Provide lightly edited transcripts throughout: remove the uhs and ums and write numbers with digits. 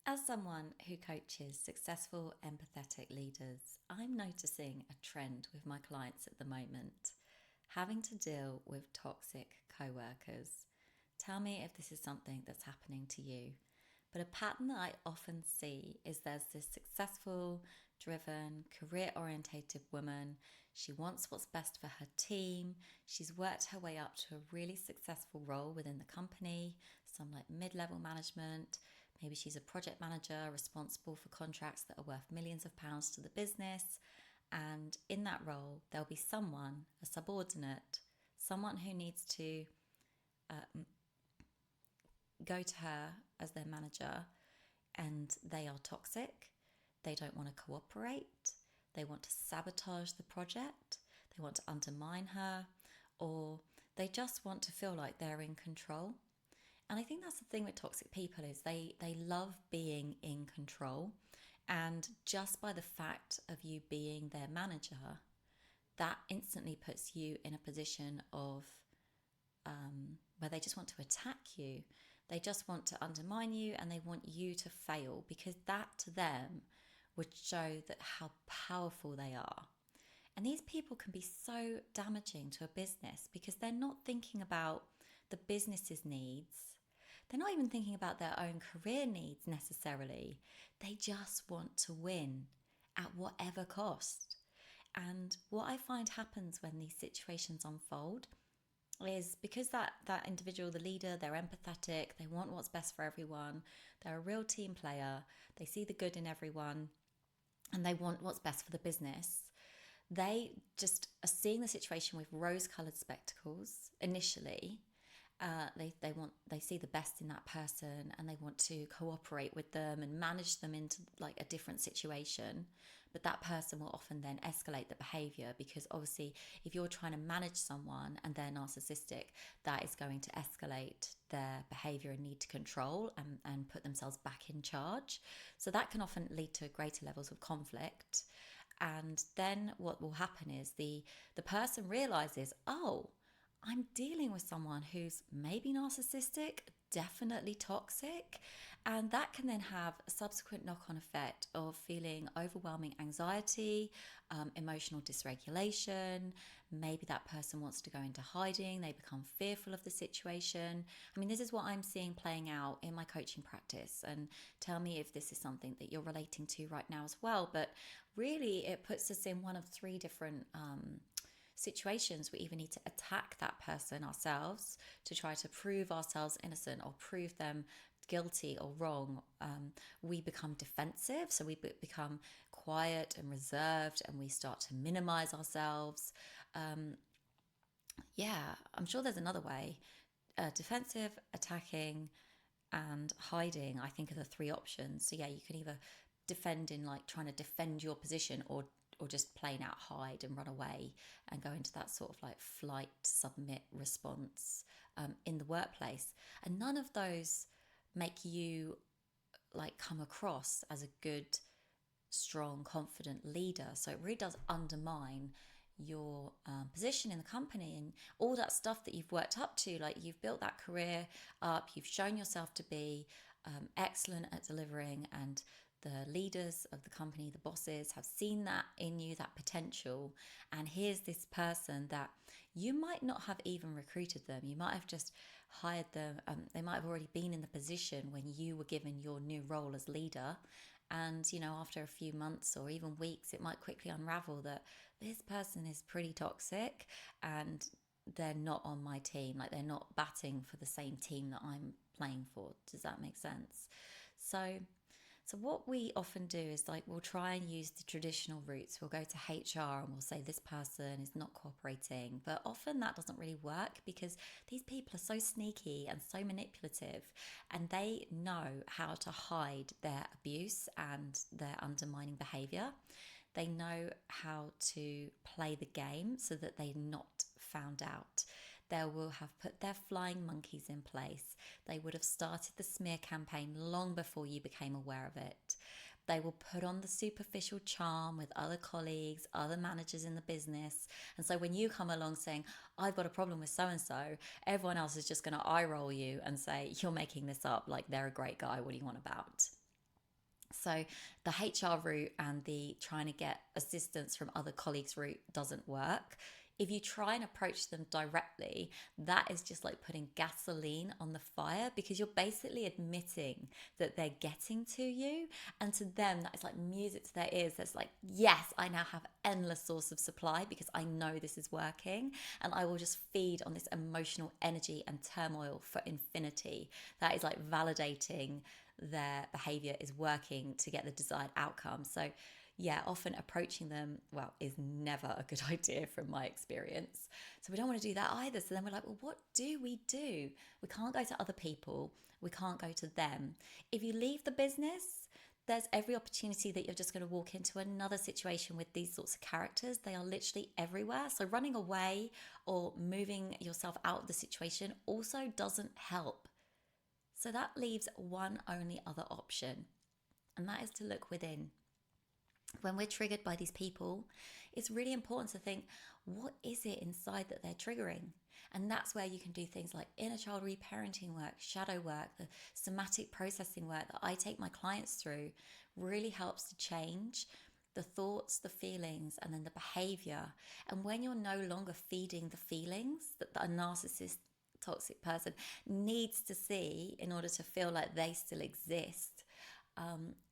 As someone who coaches successful, empathetic leaders, I'm noticing a trend with my clients at the moment, having to deal with toxic co-workers. Tell me if this is something that's happening to you. But a pattern that I often see is there's this successful, driven, career orientated woman. She wants what's best for her team. She's worked her way up to a really successful role within the company, some like mid level management. Maybe she's a project manager responsible for contracts that are worth millions of pounds to the business. And in that role, there'll be someone, a subordinate, someone who needs to go to her as their manager, and they are toxic. They don't want to cooperate. They want to sabotage the project. They want to undermine her, or they just want to feel like they're in control. And I think that's the thing with toxic people is they love being in control. And just by the fact of you being their manager, that instantly puts you in a position of where they just want to attack you. They just want to undermine you and they want you to fail because that to them would show that how powerful they are. And these people can be so damaging to a business because they're not thinking about the business's needs. They're not even thinking about their own career needs necessarily. They just want to win at whatever cost. And what I find happens when these situations unfold is because that individual, the leader, they're empathetic, they want what's best for everyone, they're a real team player, they see the good in everyone, and they want what's best for the business. They just are seeing the situation with rose-colored spectacles initially. They see the best in that person and they want to cooperate with them and manage them into like a different situation. But that person will often then escalate the behavior because obviously if you're trying to manage someone and they're narcissistic, that is going to escalate their behavior and need to control and put themselves back in charge. So that can often lead to greater levels of conflict. And then what will happen is the person realizes, oh, I'm dealing with someone who's maybe narcissistic, definitely toxic, and that can then have a subsequent knock on effect of feeling overwhelming anxiety, emotional dysregulation. Maybe that person wants to go into hiding, they become fearful of the situation. I mean, this is what I'm seeing playing out in my coaching practice, and tell me if this is something that you're relating to right now as well. But really, it puts us in one of three different situations. We either need to attack that person ourselves to try to prove ourselves innocent or prove them guilty or wrong. We become defensive, so we become quiet and reserved and we start to minimize ourselves. Yeah, I'm sure there's another way. Defensive, attacking, and hiding, I think, are the three options. So yeah, you can either defend in like trying to defend your position, or just plain out hide and run away and go into that sort of like flight, submit response in the workplace. And none of those make you like come across as a good, strong, confident leader. So it really does undermine your position in the company and all that stuff that you've worked up to. Like you've built that career up, you've shown yourself to be excellent at delivering, and the leaders of the company, the bosses, have seen that in you, that potential. And here's this person that you might not have even recruited them. You might have just hired them. They might have already been in the position when you were given your new role as leader. And, you know, after a few months or even weeks, it might quickly unravel that this person is pretty toxic and they're not on my team. Like they're not batting for the same team that I'm playing for. Does that make sense? So what we often do is like we'll try and use the traditional routes. We'll go to HR and we'll say this person is not cooperating. But often that doesn't really work because these people are so sneaky and so manipulative, and they know how to hide their abuse and their undermining behavior. They know how to play the game so that they're not found out. They will have put their flying monkeys in place. They would have started the smear campaign long before you became aware of it. They will put on the superficial charm with other colleagues, other managers in the business. And so when you come along saying, I've got a problem with so and so, everyone else is just going to eye roll you and say, you're making this up, like they're a great guy. What do you want about? So the HR route and the trying to get assistance from other colleagues route doesn't work. If you try and approach them directly, that is just like putting gasoline on the fire, because you're basically admitting that they're getting to you. And to them, that is like music to their ears. That's like, yes, I now have endless source of supply because I know this is working. And I will just feed on this emotional energy and turmoil for infinity. That is like validating their behavior is working to get the desired outcome. So, yeah, often approaching them, well, is never a good idea from my experience. So, we don't want to do that either. So, then we're like, well, what do? We can't go to other people, we can't go to them. If you leave the business, there's every opportunity that you're just going to walk into another situation with these sorts of characters. They are literally everywhere. So, running away or moving yourself out of the situation also doesn't help. So that leaves one only other option, and that is to look within. When we're triggered by these people, it's really important to think, what is it inside that they're triggering? And that's where you can do things like inner child reparenting work, shadow work, the somatic processing work that I take my clients through really helps to change the thoughts, the feelings, and then the behavior. And when you're no longer feeding the feelings that a narcissist toxic person needs to see in order to feel like they still exist,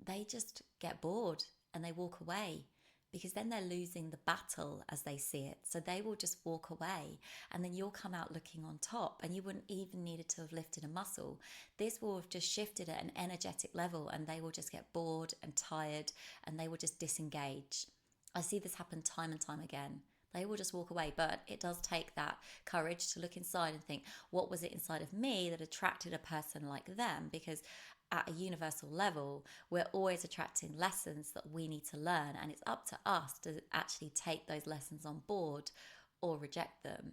they just get bored and they walk away, because then they're losing the battle as they see it. So they will just walk away, and then you'll come out looking on top, and you wouldn't even needed to have lifted a muscle. This will have just shifted at an energetic level, and they will just get bored and tired, and they will just disengage. I see this happen time and time again. They will just walk away, but it does take that courage to look inside and think, what was it inside of me that attracted a person like them? Because at a universal level, we're always attracting lessons that we need to learn, and it's up to us to actually take those lessons on board or reject them.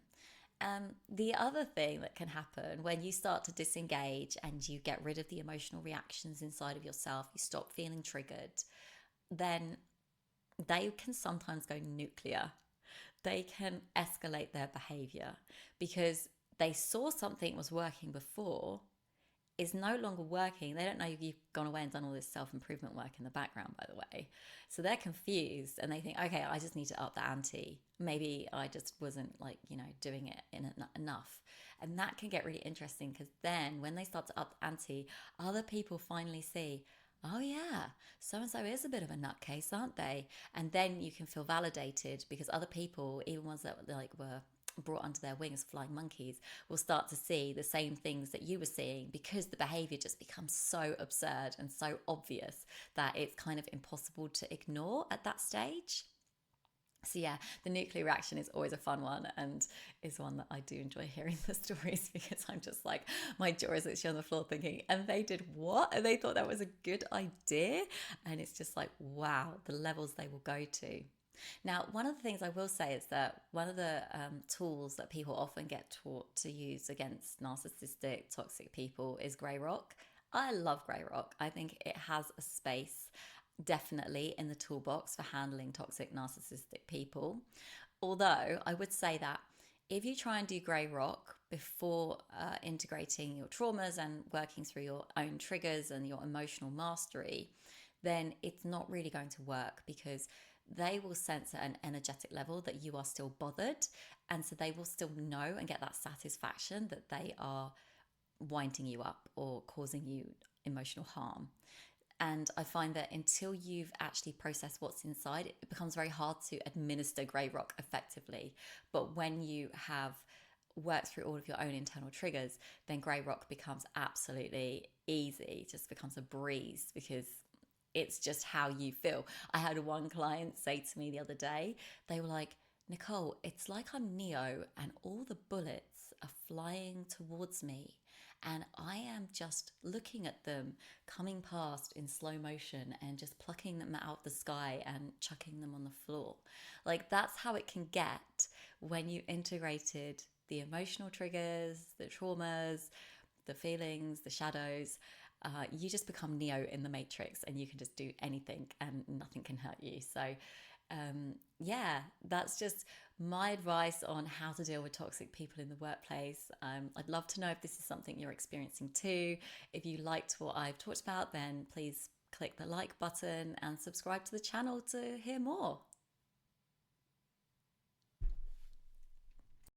The other thing that can happen when you start to disengage and you get rid of the emotional reactions inside of yourself, you stop feeling triggered, then they can sometimes go nuclear. They can escalate their behavior because they saw something was working before is no longer working. They don't know you've gone away and done all this self-improvement work in the background, by the way. So they're confused and they think, okay, I just need to up the ante. Maybe I just wasn't doing it enough. And that can get really interesting, because then when they start to up the ante, other people finally see, oh yeah, so-and-so is a bit of a nutcase, aren't they? And then you can feel validated, because other people, even ones that were brought under their wing as flying monkeys, will start to see the same things that you were seeing, because the behavior just becomes so absurd and so obvious that it's kind of impossible to ignore at that stage. So yeah, the nuclear reaction is always a fun one, and is one that I do enjoy hearing the stories, because I'm just like, my jaw is actually on the floor thinking, and they did what? And they thought that was a good idea? And it's just like, wow, the levels they will go to. Now, one of the things I will say is that one of the tools that people often get taught to use against narcissistic, toxic people is grey rock. I love grey rock. I think it has a space definitely in the toolbox for handling toxic, narcissistic people. Although I would say that if you try and do grey rock before integrating your traumas and working through your own triggers and your emotional mastery, then it's not really going to work, because they will sense at an energetic level that you are still bothered. And so they will still know and get that satisfaction that they are winding you up or causing you emotional harm. And I find that until you've actually processed what's inside, it becomes very hard to administer grey rock effectively. But when you have worked through all of your own internal triggers, then grey rock becomes absolutely easy. It just becomes a breeze, because it's just how you feel. I had one client say to me the other day, they were like, Nicole, it's like I'm Neo and all the bullets are flying towards me, and I am just looking at them coming past in slow motion and just plucking them out of the sky and chucking them on the floor. Like, that's how it can get when you integrated the emotional triggers, the traumas, the feelings, the shadows. You just become Neo in the Matrix, and you can just do anything and nothing can hurt you. So yeah, that's just my advice on how to deal with toxic people in the workplace. I'd love to know if this is something you're experiencing too. If you liked what I've talked about, then please click the like button and subscribe to the channel to hear more.